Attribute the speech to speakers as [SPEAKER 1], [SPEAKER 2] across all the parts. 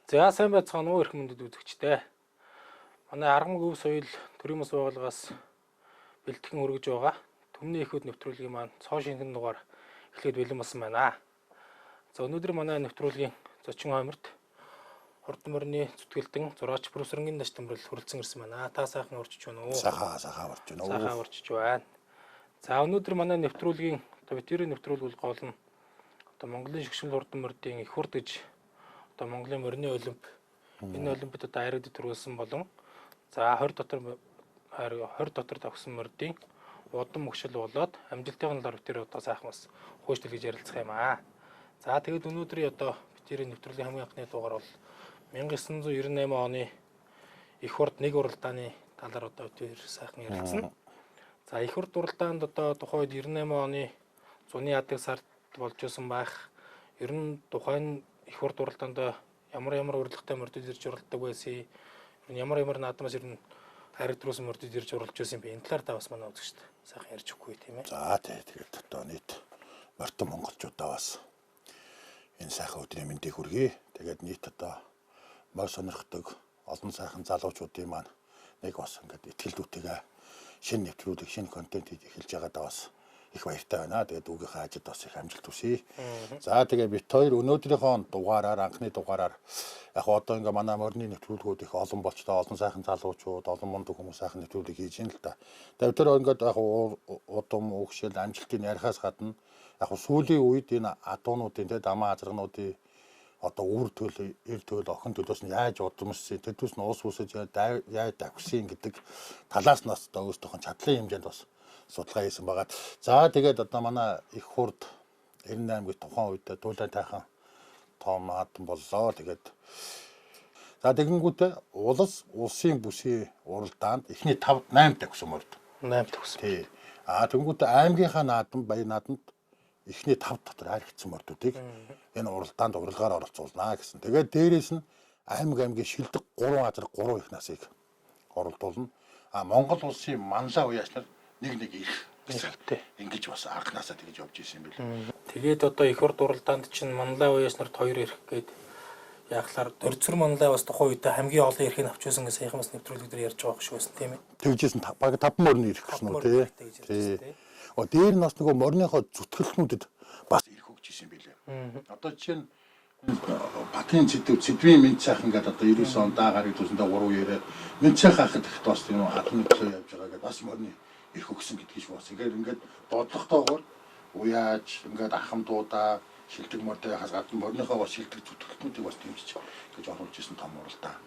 [SPEAKER 1] За сайн байцгаана уу эрх мөндөд үзэгчтэй. Манай Аргамаг өв соёл төрийн бас байгууллагаас бэлтгэн өргөж байгаа Төмний ихүүд нэвтрүүлгийн маань цоо шингэн дугаар эхлээд бэлэн болсон байна. За өнөөдөр манай нэвтрүүлгийн зочин хойморт хурдан морины зүтгэлтэн зураач профессоргийн даш тэмрэл хүрэлцэн ирсэн байна. Та сайхан урчиж байна уу?
[SPEAKER 2] Сайхан урчиж байна уу?
[SPEAKER 1] Сайхан урчиж байна. За өнөөдөр манай нэвтрүүлгийн битүүрийн нэвтрүүлэг гол нь Монголын шигшмэл хурдан мордын их хурд гэж Монголын морины олимп энэ олимпиад айрагдд төрүүлсэн болон за 20 дотор тогсон мордын удам мөгшил болоод амжилтын талаар битээр сайхан бас хөөцөл гэж ярилцах юм аа. За тэгээд өнөөдрийн битүүрийн нэвтрүүлгийн хамгийн анхны дугаар бол 1998 оны их хурд нэг уралдааны талаар битээр сайхан ярилцсан. За их хурд уралдаанд тухайд 98 оны зуны ядаг сард болж исэн байх. Ер нь тухайн их хурд уралдаанд ямар урилгатай мордод ирж уралдаг байсан. Ямар наадмаас ер нь хайрагдруусан мордод ирж уралж байсан бэ? Энэ талаар та бас манай үзэгчд сайхан ярьж өгөхгүй тийм ээ.
[SPEAKER 2] За тэгээд нийт мордон монголчуудаа бас энэ сайхан өдрийн мэндийг хүргэе. Тэгээд нийт морь сонирхдаг олон сайхан залуучуудын маань нэг бас ингээд итгэлдүүтэйгээ шинэ нэвтрүүлэг, шинэ контент хийж эхэлж байгаадаа бас их баяртай байна. Тэгээд үүгийнхээ ажид бас их амжилт хүсье. За тэгээд бит хоёр өнөөдрийнхөө дугаараар анхны дугаараар яг ингээ манай морины нэвтрүүлгүүд их олон болчтой, олон сайхан залуучууд, олон мундаг хүмүүс сайхан нэвтрүүлэг хийж ийн л та. Тэгээд тэр ингээд яг удам өгшил амжилтыг ярихаас гадна яг сүүлийн үед энэ адуунуудын дамаа азаргнуудын үр төлөө, эр төлөө, охин төлөөс нь яаж удамшсан, тэдүүс нь уус үсэж яаж давхсан гэдэг талаас нь бас өөрсдийнх нь чадлын хэмжээнд бас судалгаа хийсэн байгаа. За тэгээд манай их хурд 98 гэж тухайн үед дуулаа тайхан том наадам боллоо. Тэгээд за тэгэнгүүтээ улсын бүсийн уралдаанд эхний 8 тагсан морд.
[SPEAKER 1] 8 тагсан.
[SPEAKER 2] Тий. Тэгэнгүүтээ аймгийнхаа наадам, баяр наадамд эхний 5 дотор харигдсан мордуудыг энэ уралдаанд урилгаар оролцуулнаа гэсэн. Тэгээд дээрээс нь аймгийн шилдэг 3 газар 3 их насыг оролдуулна. Монгол улсын манлай уяач нар нэг их ингэж бас анхнаасаа тэгж явж исэн юм билээ.
[SPEAKER 1] Тэгээд их хурд уралдаанд чинь манлай уяач нарт 2 ирэх гээд яахлаар дөрцөр манлай бас тухайн үед хамгийн олон ирэхийг авч байсан гэж саяхан бас нэвтрүүлэг дээр ярьж байгаа шүү дээ тийм ээ.
[SPEAKER 2] Тэгжсэн баг 5 морины ирэх гэсэн үү тий. Дээр нь бас нөгөө морныхоо зүтгэлтнүүдэд бас ирэх өгч исэн юм билээ. Жишээ нь Батын сэдвийн мэд сайхан гэдэг 99 он гарыг төсөндөө 3 яриа мэд сайхан хахад ихт бас тийм хатны төлөө явж байгаа гэдэг бас морны ирэх өгсөн гэдгийг бас ингээд бодлоготойгоор уяаж ингээд ахмадуудаа шилдэг мордоо яхаас гадна морныхоо бас шилдэг зүтгэлтнүүдийг бас дэмжиж гэж оруулж исэн том уралдаан.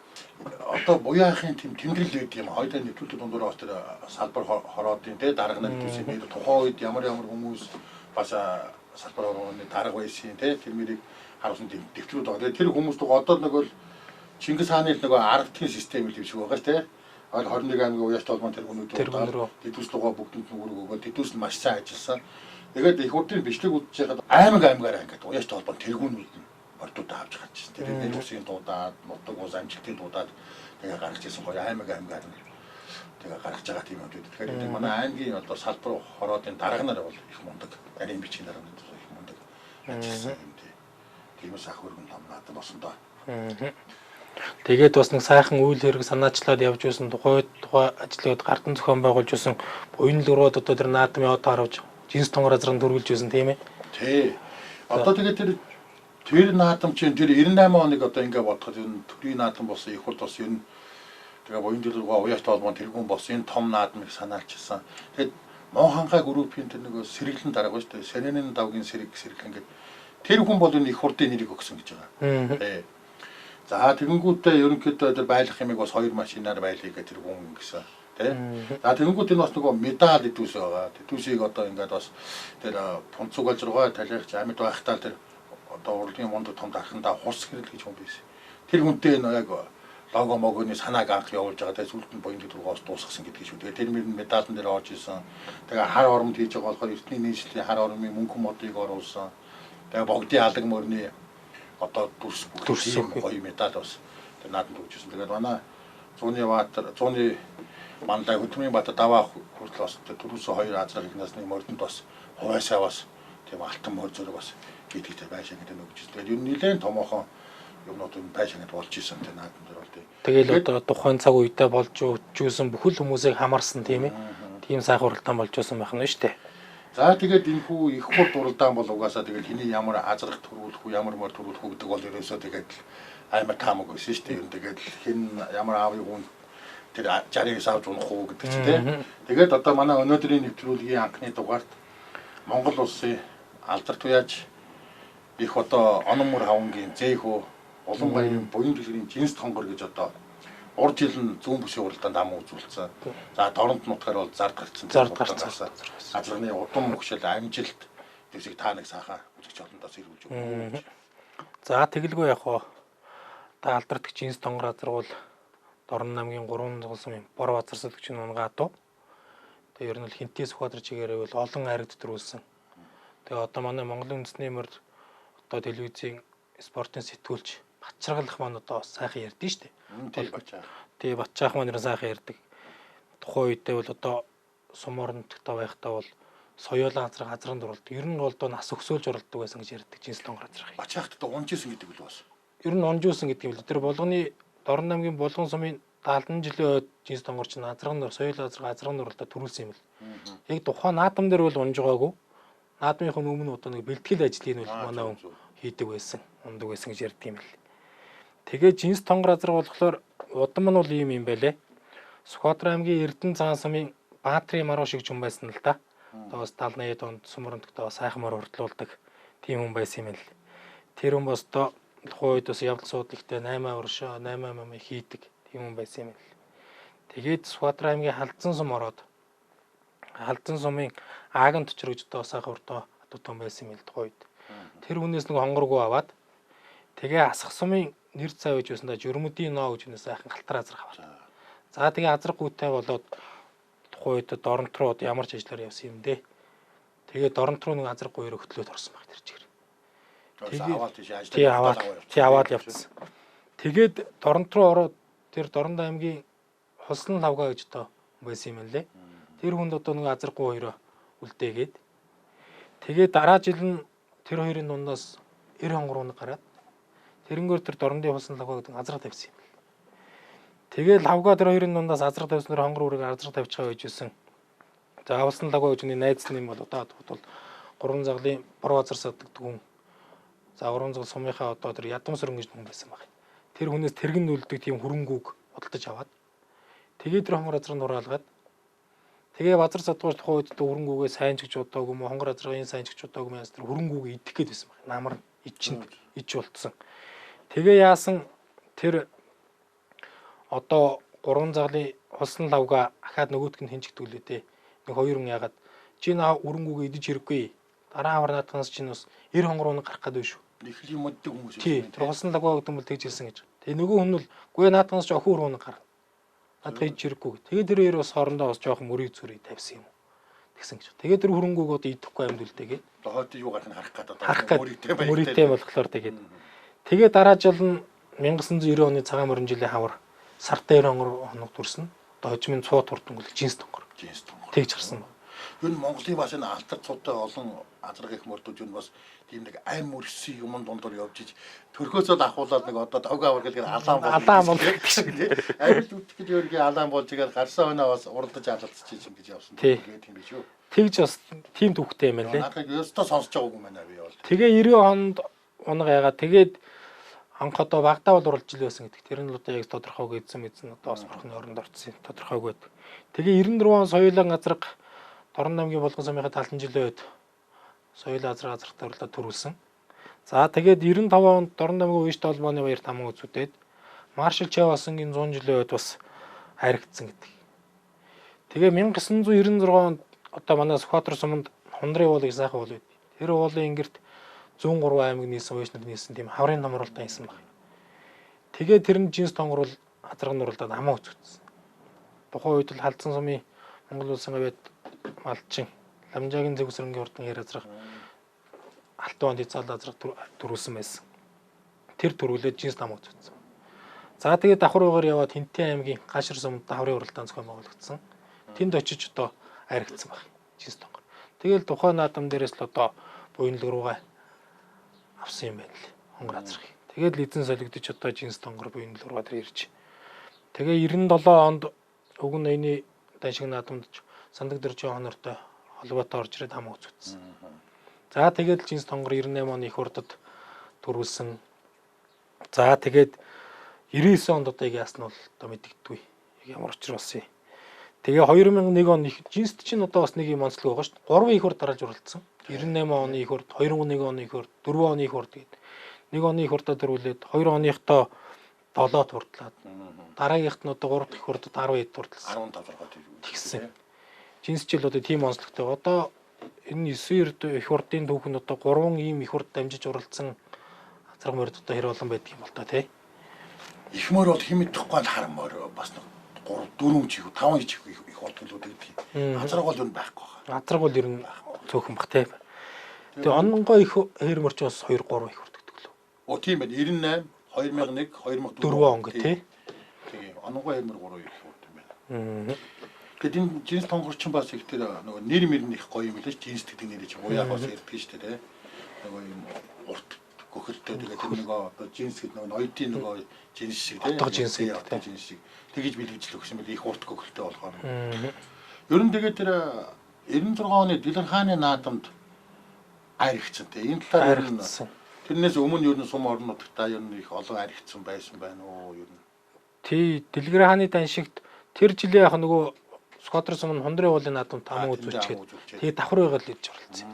[SPEAKER 2] Буяахын тийм тэмдэглэл үүд юм. Хоёулаа нэвтрүүлэг дундуур бас тэр салбар хороодын дарга нар төсөө нэр тухайн үед ямар хүмүүс бас салбар хорооны дарга байсан тэр мэрийг харуулсан дэвтрүүд байгаа. Тэр хүмүүст одоо нөгөө Чингис хааны аргадын системийг хэвшиг байгаа л тий. 21 аймгийн уяач толгойн тэргүүнүүд тэдүүс лугаа бүгдэнд нүгүрэг өгөө тэдүүс нь маш сайн ажилласан. Тэгээд их хурдын бичлэг үзэж байхад аймагаараа ингээд уяач толгойн тэргүүнүүд нь мордуудаа авч гарч ирсэн. Тэгээд энэ үсгийн дуудаад, нутаг ус амжилтын дуудаад тэгээ гаргаж ирсэн гоё аймгаар нь тэгээ гаргаж байгаа тийм юм. Тэгэхээр манай аймгийн салбар хороодын дарга нар бол их мундаг. Нарийн бичгийн дарга нар их мундаг ажилласан юм тий. Тиймээс ах хөргөн том наадам болсон доо.
[SPEAKER 1] Тэгээд бас нэг сайхан үйл хэрэг санаачлаад явж байсан тухай ажлууд гардан зохион байгуулж байсан буян лурууд тэр наадмын харавж жинс тонгор азран дөрвөлж байсан тийм ээ.
[SPEAKER 2] Тий. Тэгээд тэр наадам чинь тэр 98 оныг ингээ бодоход энэ төрийн наадам болсон их хурд бас энэ тэгээ буян лургаа уяач толгойн тэргүүн болсон энэ том наадмыг санаалчилсан. Тэгээд Монханхай группийн тэр нэг сэргэлэн дарга ба шүү дээ. Сэнэнэн давгийн сэрэг ингээд тэр хүн бол энэ их хурдын нэрийг өгсөн гэж байгаа. Тий. За тэгэнгүүтээ ерөнхийдөө тэр байлах юмыг бас 2 машинаар байлгая гэх тэр хүн гэсэн тий. За тэгэнгүүт энэ бас нөгөө медаль идүүс байгаа. Тэдүүсийг ингээд бас тэр Пунцуг 6 талигч амьд байхтаа тэр урлагийн мундаг том дархандаа хус гэрэл гэж хүн байсан. Тэр хүнтэй энэ яг лого могоны санааг анх явуулж байгаа. Тэгээ сүлд нь буян дөрвөөс дуусгасан гэдгийг шүү. Тэгээ тэр мөрөнд медаль дээр орж исэн. Тэгээ хар оромд хийж байгаа болохоор эртний нийслэлийн хар оромын мөнгөн модыг оруулсан. Тэгээ богдын алаг мөрний дүрс гоё медаль бас тэр наадамд өгчсэн. Тэгээд манай зууны манлай хөдөлмөрийн бата даваа хүртэл бас түрүүсээ 2 азраг их насны мордонд бас хуваасаа бас тийм алтан морь зөрөг бас гэдэгтэй байшаа гэдэг нь өгчсэн. Тэгээд ер нь нэлээд томоохон юмнууд нь байшингад болж исэн тэ наадам дээр бол тий.
[SPEAKER 1] Тэгэл одоо тухайн цаг үедээ болж өгчүүсэн бүхэл хүмүүсийг хамарсан тийм ээ. Тийм сайхан уралдаан болж байсан байх нь шүү дээ.
[SPEAKER 2] За тэгээд энэ хүү их хурд уралдаан бол угаасаа тэгээд хэний ямар азрах төрүүлэх үү, ямар мөр төрүүлэх үү гэдэг бол ерөөсөө тэгээд амар таамаг байсан шүү дээ. Юу тэгээд хэн ямар аавыг хүн тэр 69 авч унах уу гэдэг чинь тий. Тэгээд одоо манай өнөөдрийн нэвтрүүлгийн анхны дугаарт Монгол улсын алдар туяаж их одоо онон мөр хавангийн зэйхүү улан баярын буян дэлгэрийн жинс тонгор гэж одоо урд жил нь зүүн бүсийн уралдаанд ам үзүүлсэн. За дорнод нутгаар бол зард гарцсан. Азрагны удам мөхшил амжилт дэвсэг та нэг саахан үзэгч олондоос ирүүлж өгнө.
[SPEAKER 1] За тэгэлгүй яг хоо та алдардаг жинс тонгор азрагуул Дорн намгийн 300 сумын бор базарсалгч нь унгатуу. Тэгээ ер нь л хинтээ Сүхбаатар чигээрээ бол олон хайрагд төрүүлсэн. Тэгээ одоо манай Монголын үндэсний мөр одоо телевизийн спортын сэтгүүлч Батчаргалах маань одоо сайхан ярьдэн штэ. Тэгээ Батчаах маань сайхан ярьдаг. Тухайн үедээ бол одоо сум орноттой байхдаа бол соёолын азрын дурлалт ер нь бол нас өгсөөлж оролдог байсан гэж ярьдаг жинс тонгор азрах.
[SPEAKER 2] Батчаахт одоо унжсэн гэдэг л бас.
[SPEAKER 1] Ер нь унжуулсан гэдэг юм л тэр болгоны Дорн намгийн Болгон сумын 70 жилийн үед жинс тонгорч азрын соёл азрын дурлалт төрүүлсэн юм л. Яг тухайн наадам дээр бол унжгаагүй. Наадмынхын өмнө одоо нэг бэлтгэл ажлыг нь бол манай хүн хийдэг байсан, ундаг байсан гэж ярьдаг юм л. Тэгээ жинс тонгор азраг болохоор удам нь бол ийм юм байлээ. Сүхбаатар аймгийн Эрдэнэ цагаан сумын Баатрийн маруу шиг хүн байсан л да. Одоо бас 70-80 онд сумрантагтаа сайхан мөр хурдлуулдаг тийм хүн байсан юм л. Тэр хүн бас одоо тухайн үед бас явдал суудлахтай 8 уршаа 8 мам хийдэг тийм хүн байсан юм л. Тэгээд Сүхбаатар аймгийн Халдсан сум ороод Халдсан сумын Ааган төчөр гэж одоо сайхан уртаа атуутан байсан юм л тухайн үед. Тэр хүнээс нэг хонгоргүй аваад тэгээ Асах сумын нэр цай гэж байсандаа Жөрмөдийн ноо гэж нэг сайхан галтар азрах аваад. За тэгээ азрах гүйтэй болоод тухайн үед Дорнот руу ямар ч ажиллаар явсан юм дээ. Тэгээ Дорнот руу нэг азрах гүйрөө хөтлөөд орсон баг тэр чигээр. Тэгээ аваад явцсан. Тэгээд Дорнот руу ороод тэр Дорнод аймгийн Хуслан лавга гэж одоо байсан юм лээ. Тэр хүнд одоо нэг азрах гуй хоёроо үлдээгээд тэгээд дараа жил нь тэр хоёрын дундаас 90 хонгороо гараад тэрнгээр тэр Дорнодын Хуслан лавга гэдэг азрах тавьсан юм. Тэгээд лавга тэр хоёрын дундаас азрах тавьснаар хонгор үрийг азрах тавьчихаа байж гисэн. За Хуслан лавга гэж үний найз нь юм бол одоо бол 3 заглын бор базар саддаг хүн. За 3 зал сумынхаа одоо тэр ядам сөрөн гэж хүн байсан баг. Тэр хүнээс тэргэн нүлдэг тийм хөрөнгөг бодолж аваад тэгээд тэр хонгор азрыг нураалгаад тэгээ базар садгууч тухайн үед хөрөнгөгээ сайн ч гэж бодоогүй юм хонгор азрын сайн ч гэж бодоогүй юм яас тэр хөрөнгөгээ идэх гээд байсан баг. Намар ич болтсон. Тэгээ яасан тэр одоо 3 заглын Хуслан лавга ахаад нөгөөтг нь хинжигдэг лээ те. Нэг хоёр хүн ягаад чи наа хөрөнгөгээ идэж хэрэггүй. Дараа хавар наадханаас чинь бас 90 хонгороо гарах гэдэг шүү.
[SPEAKER 2] Их юм моддаг хүмүүс юм.
[SPEAKER 1] Тийм. Тэр Хуслан лавга гэдэг нь бол тэгж хэлсэн гэж. Тэгээ нөгөө хүн бол гүй наадханаас ч охин хөрөнгө гарна. Надад хийж хэрэггүй. Тэгээ тэр хоёр бас хоорондоо бас жоохон мөрийг зүрийг тавьсан юм. Тэгсэн гэж. Тэгээ тэр хөрөнгөг одоо идэхгүй амьд үлдээгээд.
[SPEAKER 2] Дохойд юу гарах нь харах гэдэг.
[SPEAKER 1] Мөрийтэй болохоор тэгээд. Тэгээ дараа жил нь 1990 оны цагаан морин жилийн хавар сартаа 90 хоног дүрсэн. Одоо хожимын цууд хурдангуул жинс тонгор.
[SPEAKER 2] Жинс тонгор.
[SPEAKER 1] Тэгж харсан.
[SPEAKER 2] Юу Монголын бас энэ алтар цуутай олон азраг их мөрдүүд юу бас тийм нэг айн мөрсөн юм дундор явж иж төрхөөсөө ахуулаад нэг одоо давг авар гэлгээр алаан бол гэх шиг тийм. Арил үтгэж өөргөө алаан болж игээр гарсан өнөө бас уралдаж алалцчих юм гэж явсан. Тэгээд тийм биш үү. Тэгж бас тийм төвхтэй юм байна лээ. Надад ёстой сонсож байгаагүй мэнэ би бол. Тэгээ 90 хонд унага ягаад тэгээд анх одоо Багдаа бол уралж ил байсан гэдэг. Тэр нь л одоо яг тодорхойгүй эзэн одоо бас бурхны оронд орцсон тодорхойгүй. Тэгээ 94 он соёлын азраг Дорн намгийн Болгон сумынхаа 70 жилийн үед соёл азраг төрөлд төрүүлсэн. За тэгээд 95 онд Дорн намгийн Уушт холбооны баяр тамга үзүүлээд Маршал Чавасангийн 100 жилийн үед бас хайрагдсан гэдэг. Тэгээ 1996 онд одоо манай Сүхбаатар суманд Хундрын уул их сайхан уул байд. Тэр уулын ингэрт 103 аймаг нийсэн уушнууд нийсэн тийм хаврын номролтоо хийсэн баг. Тэгээ тэр нь жинс тонгор бол азраг нурлаад хамаа үзүүлсэн. Тухайн үед л Халдсан сумын Монгол улсын гавьяд малчин Ламжаагийн зэгүсрэнгийн урдан хэр азрах алтан онд цаал азрах төрүүлсэн байсан. Тэр төрүүлээд жинс нам үзүүлсэн. За тэгээд давхар угаар яваад Хинтээ аймгийн Гашир сумд давхрын уралдаан зохион байгуулагдсан. Тэнд очиж одоо аригдсан баг жинс тонгор. Тэгэл тухайн наадам дээрээс л одоо буянлаг руугаа авсан юм байна л хонгор азрах.
[SPEAKER 1] Тэгээд л эзэн солигдож одоо жинс тонгор буюу нөлөөр ирж. Тэгээ 97 онд Өвгөн ноёны даншиг наадамд сандаг дээр Жон Хонортой холбоотой орж ирээд хам үзүүлсэн. За тэгээд жинс тонгор 98 оны их хурдад төрүүлсэн. За тэгээд 99 онд одоо яг яасан нь бол одоо мэддэгдгүй. Ямар учир болсон юм. Тэгээ 2001 он их жинст чинь одоо бас нэг юм онцлог байгаа шүү дээ. 3 их хурд дараалж уралдсан. 98 оны их хурд, 2001 оны их хурд, 4 оны их хурд гэдэг. 1 оны их хурдад төрүүлээд 2 оныхтой 7-д хурдлаад. Дараагийнхт нь одоо 3 дахь хурдад 12-д хурдлсан.
[SPEAKER 2] 15-6
[SPEAKER 1] тэгсэн. Жинс жил одоо тийм онцлогтой. Одоо энэ 9 их хурдын түүхэнд одоо 3 ийм их хурд дамжиж уралдсан азраг морд одоо хэр олон байдаг юм бол та тий.
[SPEAKER 2] Их мөр бол хэмэдэхгүй харамор бас 3 4 чих 5 чих их хурдлууд гэдэг. Азраг бол юу байхгүй байна.
[SPEAKER 1] Азраг бол ер нь цөөхөн бах тий. Тэгээ онгой их хэр морч бас 2 3 их хурд гэдэг лөө.
[SPEAKER 2] Оо тийм байна. 98 2001 2004
[SPEAKER 1] он гэ тий.
[SPEAKER 2] Тэгээ онгой хэмэр 3 их хурд юм байна. Гэт энэ жинс тонгорчин бас их тэр нөгөө нэр мөр нь их гоё юм билээ жинс гэдэг нэр чинь уяа бас ярьдаг шүү дээ тий. Нөгөө юм урт гөхөлтэй тэгээд тэр нөгөө одоо жинс гэдэг нөгөө ноёдын нөгөө жинс шиг тий.
[SPEAKER 1] Утга жинс гэдэг
[SPEAKER 2] тий жинс шиг тэгэж бэлгэжлэх гэсэн мэт их урт гөхөлтэй болохоор. Ер нь тэгээд тэр 96 оны Дэлгэр хааны наадамд аригдсан тий. Энэ талаар ер нь тэрнээс өмнө ер нь сум орнуудтай ер нь их олон аригдсан байсан байна уу ер нь.
[SPEAKER 1] Тий Дэлгэр хааны даншигт тэр жилээ яг нөгөө Сквадрын сум нь хондрын уулын наадамд хам үзүүлчихэд тэгээ давхар байгаад л ирж оролцсон.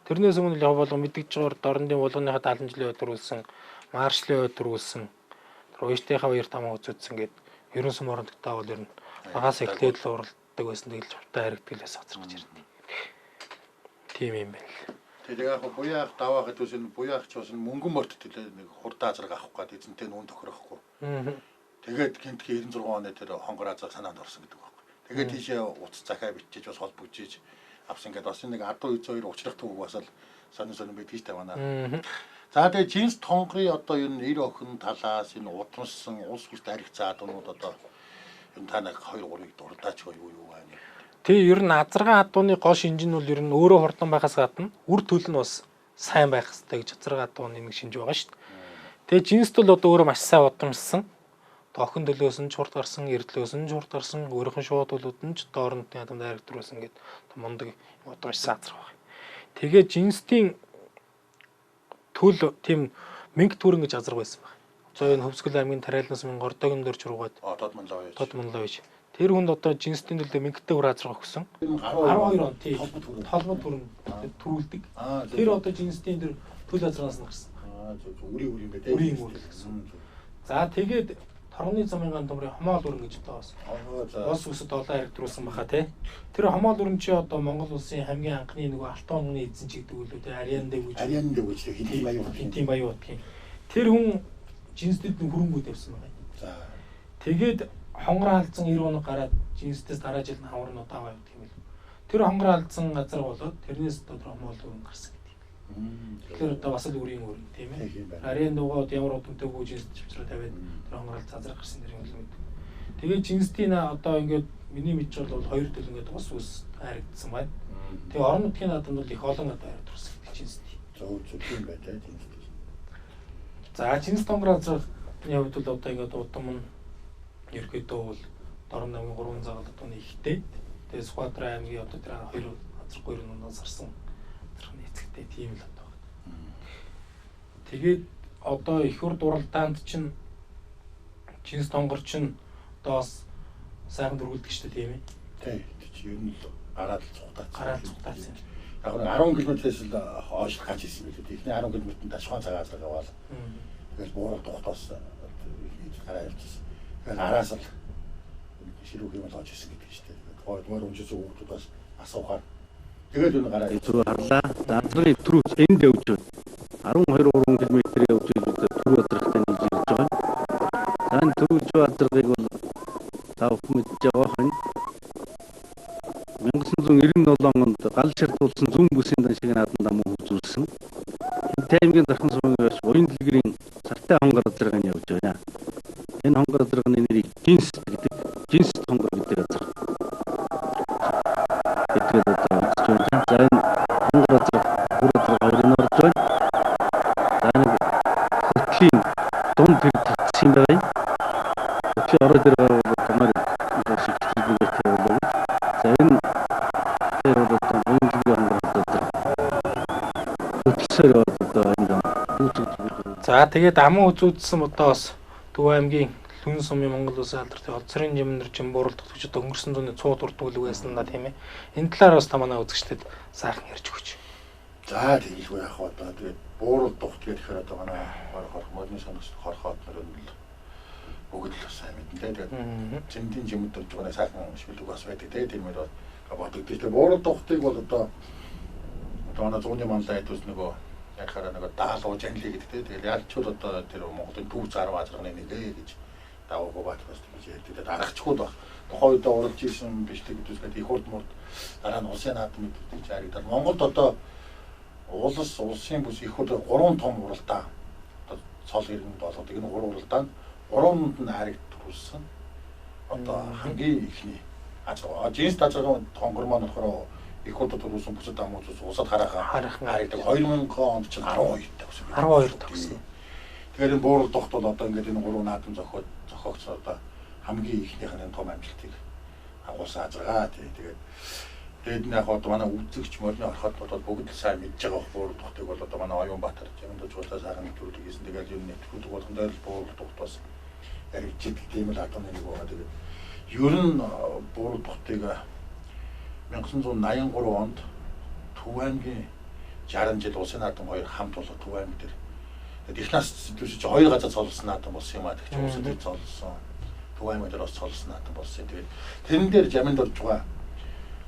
[SPEAKER 1] Тэрнээс өмнө яг болго мэдгэж байгаа дорндын болгоныхаа 70 жилийн өдөр төрүүлсэн, маршлын өдөр төрүүлсэн. Тэр ууштынхаа хоёр тамаа үзүүлсэн гээд ерөн сум орнодтой бол ер нь багаас эхлээд л уралддаг байсан тэгэл хурдан харигдгалаас хоцрогч ирнэ. Тийм юм байна л.
[SPEAKER 2] Тэгээ яг буяах даваахад үс энэ буяах ч бас мөнгөн морт төлөө нэг хурдан азраг авах гээд эзэнтэй нүүн тохирохгүй. Тэгээд гинтгэ 96 оны тэр хонгор азраг санаанд орсон гэдэг байна. Тэгээд тийшээ утас захаа бичиж бас холбогдож авсан гэдэг бас нэг 12 учрах төвөг бас л сонин байдаг шүү дээ манай. За тэгээд жинс тонгорын одоо энэ 90 охин талаас энэ удамсан улс бүрт аригцаад өнүүд одоо энэ та нэг 2 3-ыг дурдаач юу байна.
[SPEAKER 1] Тэг ер нь азаргаан адууны гол шинж нь бол ер нь өөрөө хурдан байхаас гадна үр төлн нь бас сайн байх хэрэгтэй гэж азаргаан адууны нэг шинж байгаа шүү дээ. Тэгээ жинст бол одоо өөрөө маш сайн удамсан. Охин төлөөс нь чурд гарсан, эрдлөөс нь чурд гарсан, өөрийнх нь шууд төлөвд нь ч доорнод ядам дайректруулсан гэдэг мундаг одоо маш саазар байна. Тэгээ жинстийн төл тийм мэнг түрэн гэж азар байсан байна. Одоо энэ Хөвсгөл аймгийн Тариалнаас Гордогийн дөрч руугаад Тод Манлавич. Тэр хүнд одоо жинстийн төлөө мэнгтэй үр азар өгсөн. 12 он тийм толгод түрэн төрүүлдэг. Тэр одоо жинстийн тэр төл азраас нь гарсан.
[SPEAKER 2] Үрийн юм бэ?
[SPEAKER 1] Үрийн үр гэсэн. За тэгээд Торгоны замын гандамрын хомоол өрн гэж одоо бас үсэд олон харигдруулсан баха тий. Тэр хомоол өрн чи одоо Монгол улсын хамгийн анхны нөгөө алтан онгоны эзэн ч гэдэг үлээ тий. Ариан дэвж хинтийн баян утгийн. Тэр хүн жинстэд хөрөнгүүд явсан байна. За. Тэгээд хонгор алдсан 90 оног гараад жинстэс дараа жил нь хаврын удаа явдаг юм л. Тэр хонгор алдсан газар болоод тэрнээс одоо хомоол өрн гарсан. Тэгэхээр одоо бас л үрийн өрн тийм ээ. Ариан дугууд ямар удамтайгүй жинс чивчраа тавиад тэр хонгорол цазрах гэсэн тэр юм л мэд. Тэгээ жинстийн одоо ингээд миний мэдж бол 2 төл ингээд ус харагдсан байна. Тэгээ орон нутгийн наадамд бол их олон одоо харагдсан гэдэг жинстийн.
[SPEAKER 2] Зөв юм байна тийм жинст.
[SPEAKER 1] За жинс тонгор азрахны хувьд бол одоо ингээд удам нь ерөөдөө бол Дорн намын 3 цагаал одооны ихтэй. Тэгээ Сквадрын аймгийн одоо тэр 2 азрахгүй нунаас гарсан. Тийм л одоо. Тэгээд одоо их урд уралдаанд чинь жинс тонгор чинь одоо бас сайхан дөрвөлдөг шүү дээ тийм ээ.
[SPEAKER 2] Тийм. Ер нь гараад цухтаац. Яг нь 10 км-ээс л хойш гаж ирсэн билүү. Эхний 10 км-т ташхан цагаас яваад. Тэгэл буурал тухтаас гараа явчихсан. Тэгээд араас л ширүүх юм л хож ирсэн гэдэг шүү дээ. Гоор унжиж өгөөд бас асуухаар тэгээд энэ гараа
[SPEAKER 3] зүрх харлаа. Азрын түрүүч энд явж байна. 12 3 км явж байгаа түрүү азрахтай нэг ирж байгаа. Дан түрүүч азрыг бол тав мэдж байгаа хань. 1997 онд гал ширтуулсан зүүн бүсийн даншиг наадам дамуу үзүүлсэн. Энэ таймгийн дархан сумын байж буян дэлгэрийн цартай хонгор азрыг нь явж байна. Энэ хонгор азрын нэрийг жинс гэдэг. Жинс хонгор гэдэг азраг. Тэгээд за энэ хонгор азраг бүрээр хоёрын орж байна. За нэг хөтлийн ороод ирээ томор шигтлэг тавьдаг. За энэ тэр одоо буяндлын хөтлсээр одоо энэ
[SPEAKER 1] За тэгээд аман үзүүлсэн одоо бас Төв аймгийн Лүн сумын Монгол Улсын алдартай олзрын жимнэр жим бууруулдаг гэж одоо өнгөрсөн зууны цууд урдгүйлэг байсан да тийм ээ. Энэ талаар бас та манай үзэгчдэд сайхан ярьж өгч.
[SPEAKER 2] За тийшгүй яах вэ одоо тэгээд бууруулдаг гэхээр одоо манай модны санагч хорхоод нар нь бүгд л сайн мэднэ. Тэгээд зэмдийн жимд орж байгаа сайхан шилдэг бас байдаг тийм ээ боддог. Тэгээд бууруулдагтыг бол одоо манай зууны мандаа хэдүүс нөгөө яхаараа нөгөө даалуу жанлыг гэдэг. Тэгээд ялч бол одоо тэр Монголын төв зарв азрагны нэлээ гэж даваагүй батгаас гэж ярьдаг. Дарагчгүй баг. Тухайн үед уралж ирсэн биш гэдэгт их урд мурд дараа нь улсын наадам мэддэг харагдал. Монголд одоо улсын бүс их урд 3 том уралдаа одоо цол иргэнд болоод энэ 3 уралдаа 3-нд нь харагдсан. Одоо хамгийн ихний ажгаа. Жинс тажгаа тонгор маань болохоор их удаа төрүүлсэн бүсэд амуус усад хараахан харагдав. 2000 онд чинь 12 тавсан.
[SPEAKER 1] 12 тавсан.
[SPEAKER 2] Тэгэхээр энэ бууруулдагт бол одоо ингээд энэ 3 наадам зохиогч одоо хамгийн ихнийх нь том амжилтыг агуулсан азаргаа тий. Тэгээд энэ яг одоо манай үзэгч мөрний ороход бодоод бүгд л сайн мэдж байгаа бууруулдагтыг бол одоо манай Оюунбаатар Жамдаж болоо сайхан нэвтрүүлэг хийсэн. Тэгээд юм нэвтрүүлэг болгон дээр л бууруулдагт бас яригчдаг тийм л адны нэг байгаа. Тэгээд ер нь бууруулдагтыг 1983 онд Төв аймгийн 60 жил улсын наадам хоёр хамт болоод Төв аймаг дээр их нас зүсэж хоёр газар цолсон наадам болсон юм аа гэж улсын дээр цолсон. Төв аймаг дээр бас цолсон наадам болсон. Тэгээд тэрэн дээр жаминд орж байгаа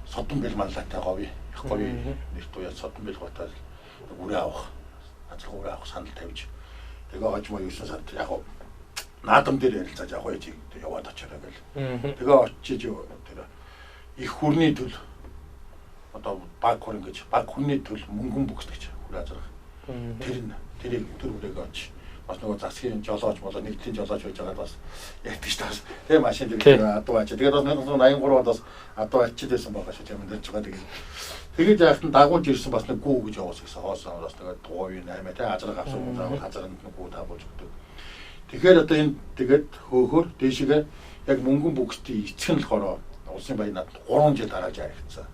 [SPEAKER 2] Содон бэл манлаатай говь их говь нэрт уяа Содон бэл готал үрээ авах ажил үрээ авах санал тавьж тэгээ хожмоо 9 сард яг наадам дээр ярилцаж яг яж яваад очиорой гэл. Тэгээ очиж тэр их хүрний төл одоо баг хүрэн гэж баг хүрний төл мөнгөн бүхс гэж хүрээ азрах. Тэрийг төр үрээгээ очиж бас нөгөө засгийн жолооч болоо нэгдлийн жолооч байж байгаад бас ярьдаг шүү дээ. Тэгээ машин дээр адуу ачаа. Тэгээд бас 1983 онд бас адуу ачиж байсан байгаа шүү дээ. Амьдарч байгаа. Тэгээд яахтан дагуулж ирсэн бас нэг гүү гэж явуулсан гэсэн хоосон бас тэгээд тугуй наймаа тэ азрах авсан заавал хазаранд нэг гүү таабуулж өгдөг. Тэгэхээр одоо энэ тэгээд хөөхөр дээшгээ яг мөнгөн бүхсдийн эцэг нь болохоор улсын баян наадам 3 жил дарааж яригдсан.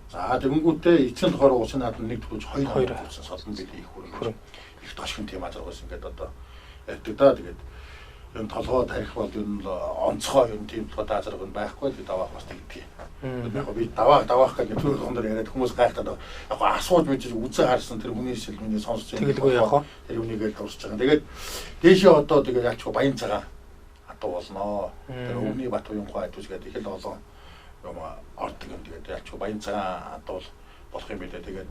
[SPEAKER 2] За тэгэнгүүтээ эцэг нь болохоор улсын наадам нэг төлөж 2 хүрсэн солон бил их хүрэн. Их тошхон тийм азар байсан ингээд одоо ярьдаг да. Тэгээд энэ толгой тарих бол энэ онцгой юм тийм толгой азар гэн байхгүй л даваах бас тэгдэг. Яг би даваах гэдэг тэр хондор яриад хүмүүс гайхтаад яг асууж мэдж үзээ харсан тэр хүний шил миний сонсож
[SPEAKER 1] тэгэлгүй яах вэ?
[SPEAKER 2] Тэр үнийгээ дурсаж байгаа. Тэгээд дээшээ одоо тэгээд яач баян цагаан атуу болноо. Тэр өвний бат уянхай атууч гэдэг их л олон юм ордог юм. Тэгээд яач баян цагаан атуул болох юм билээ. Тэгээд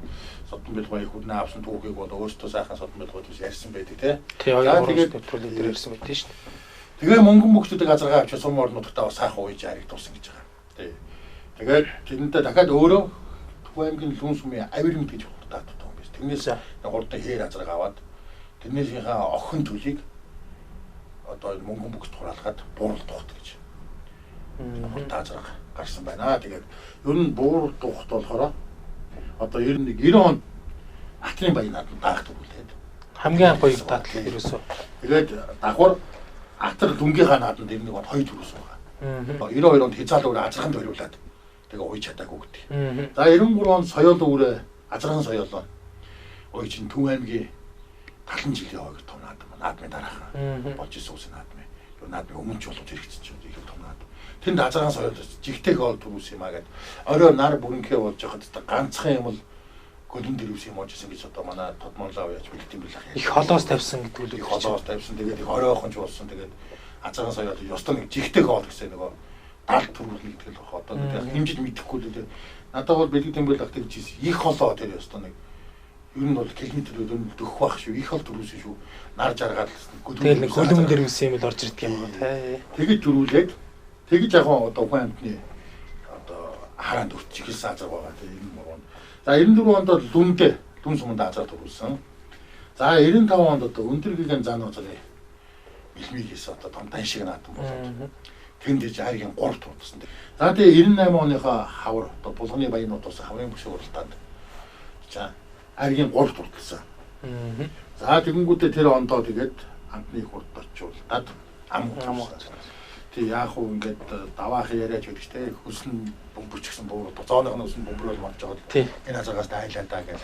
[SPEAKER 2] Содон бэл баян хүрнэ авсан түүхийг бол өөртөө сайхан Содон бэл гоос ярьсан байдаг тий.
[SPEAKER 1] Тэгээд төлөв дээр ярьсан байдаг шүү дээ.
[SPEAKER 2] Тэгээ мөнгөн бүхтүүдийг азаргаа авч сум орнуудтай бас сайхан ууж харагдуулсан гэж байгаа. Тий. Тэгээд тэрэндээ дахиад өөрөө Төв аймгийн Лүн сумын авирмд гэж хурдаад байгаа юм биш. Тэрнээс хурдан хээр азаргаа аваад тэрнийхээ охин төлийг одоо мөнгөн бүхт хураалгаад бууруулдагт гэж. Хурдан азаргаа гарсан байна. Тэгээд ер нь бууруулдагт болохоор одоо 90 он Атны баян наадам даахдаг үлээд.
[SPEAKER 1] Хамгийн анх хоёрыг даатал ерөөсөө.
[SPEAKER 2] Тэгээд давхар Атар дүнгийнхаа наадамд 91 он 2 төрүүлсэн байгаа. 92 онд хязгаал өөр азарханд хориулаад тэгээ ууж чадаагүй гэдэг. За 93 онд соёол өөрөө азархан соёолоо ууж чин Төв аймгийн 70 жилийн хойг том наадмын дараахан болж ирсэн үсэн наадмын. Юу наадмын өмнө ч болж иргэсэн чинь их том наадам. Тэнд азархан соёол жигтэй хоол төрүүлсэн юм аа гэд. Орой нар бүрэнхээ болж байхад ганцхан юм бол гөлөн дэрвс юм оожсэн гэж одоо манай тодмонлоо яаж бэлтгэн билээ.
[SPEAKER 1] Их холоос тавьсан гэдэг үл.
[SPEAKER 2] Их холоос тавьсан. Тэгээд их оройхон ч болсон. Тэгээд азархан соёол ёстой нэг жигтэй хоол гэсэн нөгөө даалт төрүүлнэ гэдэг л баг. Одоо хэмжиж мэдэхгүй л дээ. Надад бол бэлтгэн бил ах гэж их холоо тэр ёстой нэг ер нь бол километр өрөөнд дөх байх шүү. Их хол төрүүлсэн шүү. Нар жаргаад
[SPEAKER 1] гөлөн дэрвс юм л орж ирдэг юм байна тий.
[SPEAKER 2] Тэгэж төрүүлээд тэгэж яг одоо хүн амтны одоо хараанд өрчих хэлсэн азар байгаа тийм юм байна. За 94 онд Лүн суманд азар төрүүлсэн. За 95 онд одоо өндөр гэгээн зан озрын илмиг хийсэн одоо том дан шиг наадам болоод тэнд дэж харийн 3 турдсан. За тэгээ 98 оныхоо хавар одоо булганы баянууд ус хаврын бүшиг уралдаанд за харийн 3 турдсан. За тэгэнгүүтээ тэр ондоо тэгээд амтны хурд очиулдаад ам. Тий яах вэ ингээд даваах яриач гэдэг чинь хөлсөн бөмбөрч гэсэн буур зооных нь хөлсөн бөмбөр бол марж байгаа.
[SPEAKER 1] Тий.
[SPEAKER 2] Энэ хазаагаас тайлаа даа гэж.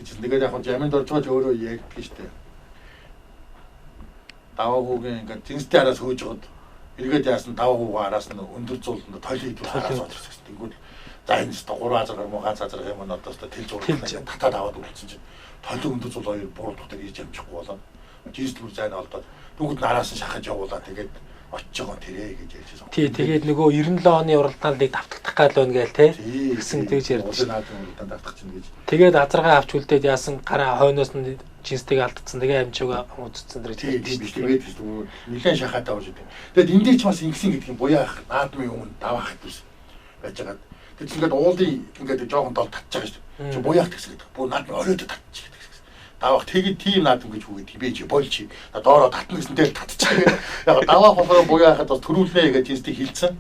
[SPEAKER 2] Тэгээд яг жаминд орж байгаа ч өөрөө ярьдаг шүү дээ. Даваагүйгийн ингээд зинстэй араас хөөж жоод эргээд яасан даваагүйгаа араас нь өндөр зууланд тойлын идвэр хараас орж ирсэн. Тэгвэл за энэ ч 3 азар гар муу ганц азар юм одоо тэл зурлаа татаад аваад үлдсэн чинь тойлын өндөр зуул хоёр буурдах дээр ирж амжихгүй болоо. Жийсдгүр зайд олдоод дүгд нараас нь шахаж явуулаад тэгээд очиж байгаа тэрэ гэж ярьжсэн.
[SPEAKER 1] Тий, тэгээд нөгөө 97 оны уралдааныг давтагдах гал байна гээл те. Гэсэн тэгж ярьж
[SPEAKER 2] байна. Уралдаан давтах чинь гэж.
[SPEAKER 1] Тэгээд азаргаа авч үлдээд яасан гараа хойноос нь жинстэйг алдсан. Тэгээ амжиугаа уудцсан дэр
[SPEAKER 2] тийм биш тэгээд нэлээд шахаад авч идэв. Тэгээд энэ дээр ч бас ингэсэн гэдэг юм буяах наадмын өмнө даваах гэсэн байж байгаа. Тэгээд ингээд уулын ингээд жоохон дол татчих байгаа шүү дээ. Чи буяах гэсэн гэдэг. Бүү наадмын оройд татчих. Давах тэгээд тийм наадам гэж үгээд бэж болж доороо татна гэсэн дээр татчихаа. Яг давах болохоор буяахад бас төрүүлнэ гэж жинстэй хэлсэн.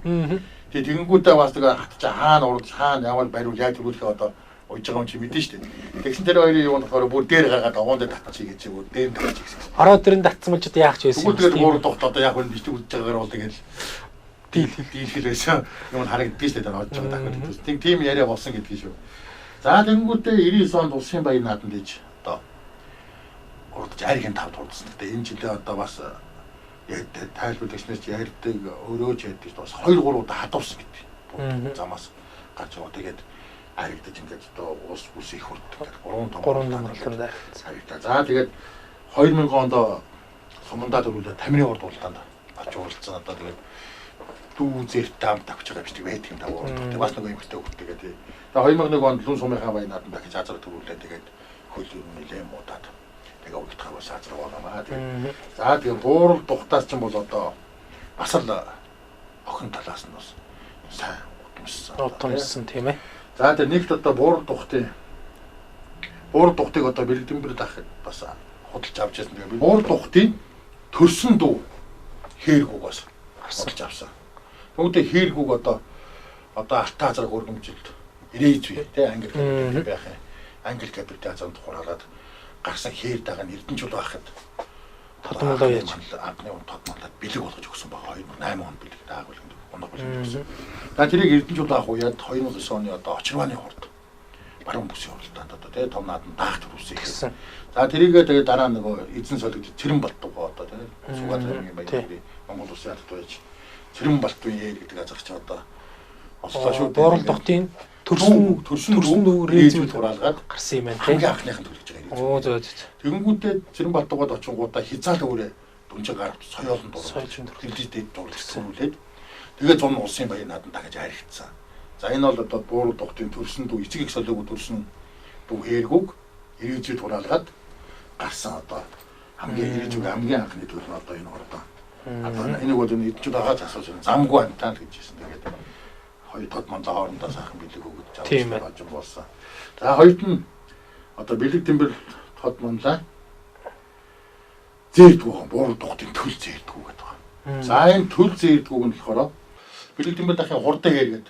[SPEAKER 2] Тэгээд тэгэнгүүтээ бас тэгээ хатчаа хаана урд хаана явал бариул яаж төрүүлэхээ одоо уйж байгаа юм чи мэдэн штэ. Тэгсэн тэр хоёрын юм болохоор бүр дээр гаргаад огоон дээр татчих гэж бүр дээр татчих гэсэн.
[SPEAKER 1] Ороо дэрэн татсан бол ч одоо яах ч байсан.
[SPEAKER 2] Тэгвэл бүр тогт одоо яг энэ бичиг үзэж байгаагаар бол тэгэл дийлхэл байсан. Юм харагддаг штэ тэр оож байгаа дахиад. Тийм яриа болсон гэдгийг шүү. За тэгэнгүүтээ 99 онд улсын баяр наадам дэж одоо урдч арийн 5 дурдсан. Гэтэ энэ жилээ одоо бас яг тайлбарлагчнаас ярьдаг өрөөж ярьдаг бас 2 3 удаа хадварсан гэдэг. Замаас гарч яваа. Тэгээд аригдаж ингээд одоо уус бүс их хүрдэг. 3 номерлон харагдаа. За тэгээд 2000 онд сумандаа төрүүлээ Тамирын урд уралдаанд очиж уралцсан. Одоо тэгээд дүү зэрт таамт авч байгаа биш тийм байдаг юм даа уралдаанд. Бас нэг эмхтэй хөвгтэй гэдэг. Тэгээд 2001 онд Лүн сумынхаа баяр наадам дахиж азар төрүүлээ. Тэгээд хөл юм нэлээ муудаад тэгээ өгдөх бас азар болоомаа. Тэгээд за тэгээ буурал тухтаас ч юм бол одоо бас л охин талаас нь бас сайн утамсан
[SPEAKER 1] тийм ээ.
[SPEAKER 2] За тэгээ нэгт одоо буурал тухтыг одоо бэлгдэмбэр дахид бас худалж авч яасан. Тэгээ буурал тухтын төрсөн дүү хээргүүг бас худалж авсан. Тэгвэл хээргүүг одоо алтаа азар хөргөмжилд ирээз бий тэ англи капитал байх юм. Англи капитал занд хураалаад гарсан хээр дагаа нь Эрдэнэчүүд байхад
[SPEAKER 1] тодмолоо яаж
[SPEAKER 2] анхны тодмолоод бэлэг болгож өгсөн байгаа 2008 онд бэлэг даагуулсан оног бэлэг өгсөн. За тэрийг Эрдэнэчүүд байх үед 2009 оны одоо очирвааны хурд баруун бүсийн хуралдаанд одоо тий том наадам даах төрүүлсэн гэсэн. За тэрийгээ тэгээ дараа нөгөө эзэн солигдод Цэрэн Балтуугаа одоо тий Сугаат хамгийн баярын Монгол улсын хатад байж Цэрэн Балтуугийн яэр гэдэг азарч одоо ослоо шүү.
[SPEAKER 1] Буурал тухтын төрсөн дүү рейзүүд хураалгаад гарсан юм байна тий.
[SPEAKER 2] Хамгийн анхныхан төлөж байгаа.
[SPEAKER 1] Оо зөө.
[SPEAKER 2] Тэгэнгүүтээ Цэрэн Балтуугаад очингуудаа хязаал өрөө дүнжиг гараад соёолон дурлаж хэлдэгтэй дурлуулээд тэгээ зун улсын баяр наадам дахиж харигдсан. За энэ бол одоо буурал тухтын төрсөн дүү эцэг их солиог төрсөн дүү хээргүүг ирээзүйд хураалгаад гарсан одоо хамгийн анхны төлөв нь одоо энэ ордоо. Одоо энийг бол эдчүүд агаад асууж байна. Замгүй амтаа л гэж хэлсэн. Тэгээд хоёр тодмонлоо хоорондоо сайхан бэлэг өгöd авч болсон. За хоёрт нь одоо бэлэг тэмбэр тодмонлаа зээрдгүү буурал тухтын төл зээрдгүү гэдэг байна. За энэ төл зээрдгүүг нь болохоор бэлэг тэмбэр дахин хурдан хэргээд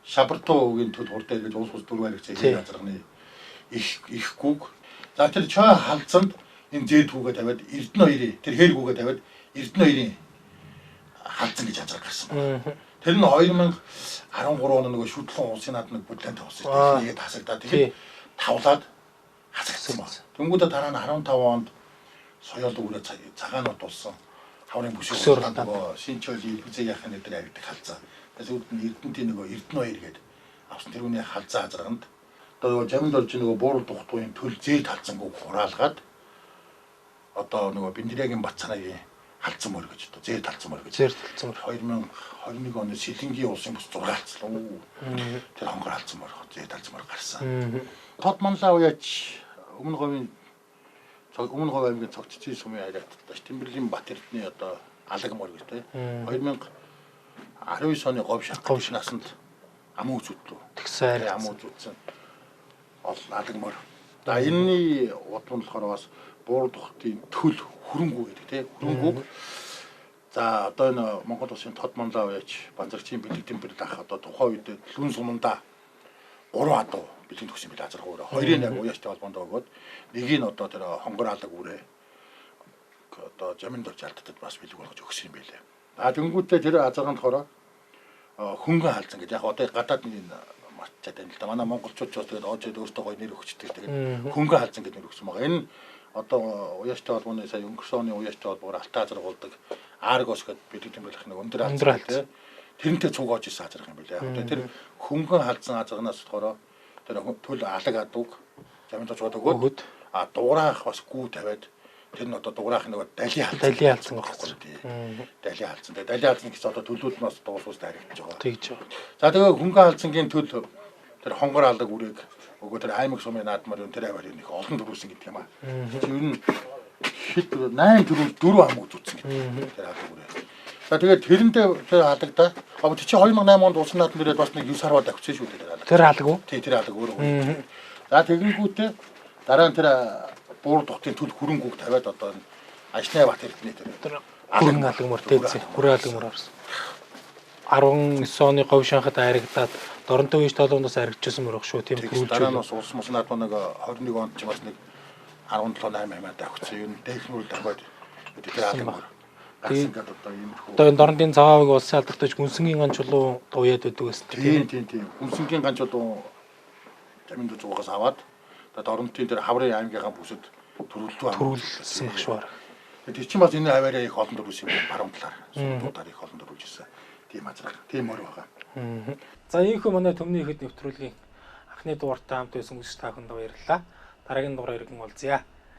[SPEAKER 2] шабартуугийн төл хурдан хэргээд улс дөрвөн хэрэгцээ хийх газарганы их гүг. За тэр чой халдсанд энэ зээрдгүүгээ тавиад Эрдэнэ 2-ийн тэр хэргүүгээ тавиад Эрдэнэ 2-ийн халдсан гэж азар гарсан. Тэр нь 2013 он нөгөө шүтлэн улсын наадмыг бүлээн тавьсан. Тэгээд хасагдаа. Тэгээд тавлаад хасагдсан байна. Тэнгүүдээ дараа нь 15 онд соёл өгрөө цагаанууд болсон. Хаврын бүсийн нөгөө шинчөлийн хизээ яхах нэг дээр авдаг халзаа. Тэгээд үүд нь Эрдэнэтийн нөгөө Эрдэнэ 2 гээд авсан тэрүүний халзаа азарганд одоо жамд орж нөгөө буурал тухтуын төл зээд халзангуг хураалгаад одоо нөгөө Бэндирэгийн Бацаанагийн халдсан мөр гэж одоо зээд халдсан мөр гэж. Зээд халдсан мөр 2021 оны Сэлэнгийн улсын бус зургаалцлаа. Тэр хонгор халдсан мөр, зээд халдсан мөр гарсан. Тодмонлаа уяач өмнө говийн аймгийн цогццын сумын харагддаг. Тэмбэрлийн Бат Эрдэнэ одоо алаг мөр гэж тэ. 2019 оны говь насанд амуу зүтлөө. Тэгсээр амуу зүтсэн. Алаг мөр. За энэний удам болохоор бас буурал тухтын төл хөрөнгүү гэдэг тийм хөрөнгүүг за одоо энэ Монгол улсын тодмонлоо уяач банзарчийн бэлэг тэмбэр дах одоо тухайн үед Лүн сумандаа 3 адуу бэлэг төгсөн бил азар гуураа 2-8 уяачтай холбоонд өгөөд нэг нь одоо тэр хонгор алаг үрээ одоо жаминд орж алдтад бас бэлэг болгож өгсөн юм байлээ. Тэнгүүтээ тэр азарганд хороо хөнгөн хаалцсан гэдэг. Яг одоо гадаадны марчаад байна л да. Манай монголчууд ч бас тэгээд оожид өөртөө гоё нэр өгчдөг. Тэгээд хөнгөн хаалцсан гэдэг нэр өгсөн байгаа. Энэ одоо уяаштай холбооны сая өнгөрсөн оны уяаштай холбоогоор алтаа азаргуулдаг Аргос гэдэг бидний тэмдэглэх нэг өндөр азар тий. Тэрнтэй цуг оож исэн азарх юм байна. Яг тэр хөнгөн хаалцсан азаргнаас болохоор тэр төл алаг адууг замд очоод өгөөд дуграах бас гүү тавиад тэр нь одоо дуграах нэг дали хаалцсан байхгүй тий. Дали хаалцсан. Тэгээ дали хаалцсан гэсэн одоо төлөвлөлт нь бас дуусуус таригдж байгаа.
[SPEAKER 1] Тэгж байгаа.
[SPEAKER 2] За тэгээ хөнгөн хаалцангийн төл тэр хонгор алдаг үрийг өгөө тэр аймаг сумын наадмаар энэ тэр аваар нэг олон төрүүлсэн гэдэг юм аа. Чи ер нь хэд 8 төрүүл 4 ам үзүүлсэн гэдэг. Тэр алдаг үрээ. За тэгээд тэрнтэй тэр алдагдаа. А чи 2008 онд улсын наадмын дээрээ бас нэг 9 сар бод авчихсан шүү дээ.
[SPEAKER 1] Тэр алдаг уу?
[SPEAKER 2] Тий тэр алдаг өөрөө. За тэгэнгүүтээ дараа нь тэр буур тухтын төл хөрөнгөг тавиад одоо Ажнай бат эрдэнэ тэр
[SPEAKER 1] хөрөнгө алгамар тээзээ хүрээ алгамар орсон. 19 оны говь шанхад харигдаад Доронтой үеч толгоноос харигдчихсан мөрөх шүү. Тийм
[SPEAKER 2] хөрүүлж дараа нь бас улс мус наадмын нэг 21 онд ч бас нэг 17-8 авчихсан. Юу техникүүл дахиад тэр алгамар. Одоо
[SPEAKER 1] энэ Дорнодын цаавыг улсын алдартай гүнсэнгийн ганц чулуу уяад байдаг гэсэн.
[SPEAKER 2] Тийм. Гүнсэнгийн ганц чулуу замын зугаас аваад Доронтын тэр хаврын аймгийнхаа бүсэд төрүүлсэн
[SPEAKER 1] баг швар.
[SPEAKER 2] Тэр чинь бас энэ аваараа их олон төрүүлсэн юм баруун талаар. Суудаар их олон төрүүлж ирсэн. Тийм азар. Тийм мөр байгаа.
[SPEAKER 1] За ийхүү манай төмний ихэд нэвтрүүлгийн анхны дугаартай хамт байсан үзэгч та бүхэнд баярлалаа. Дараагийн дугаар иргэн уулзъя.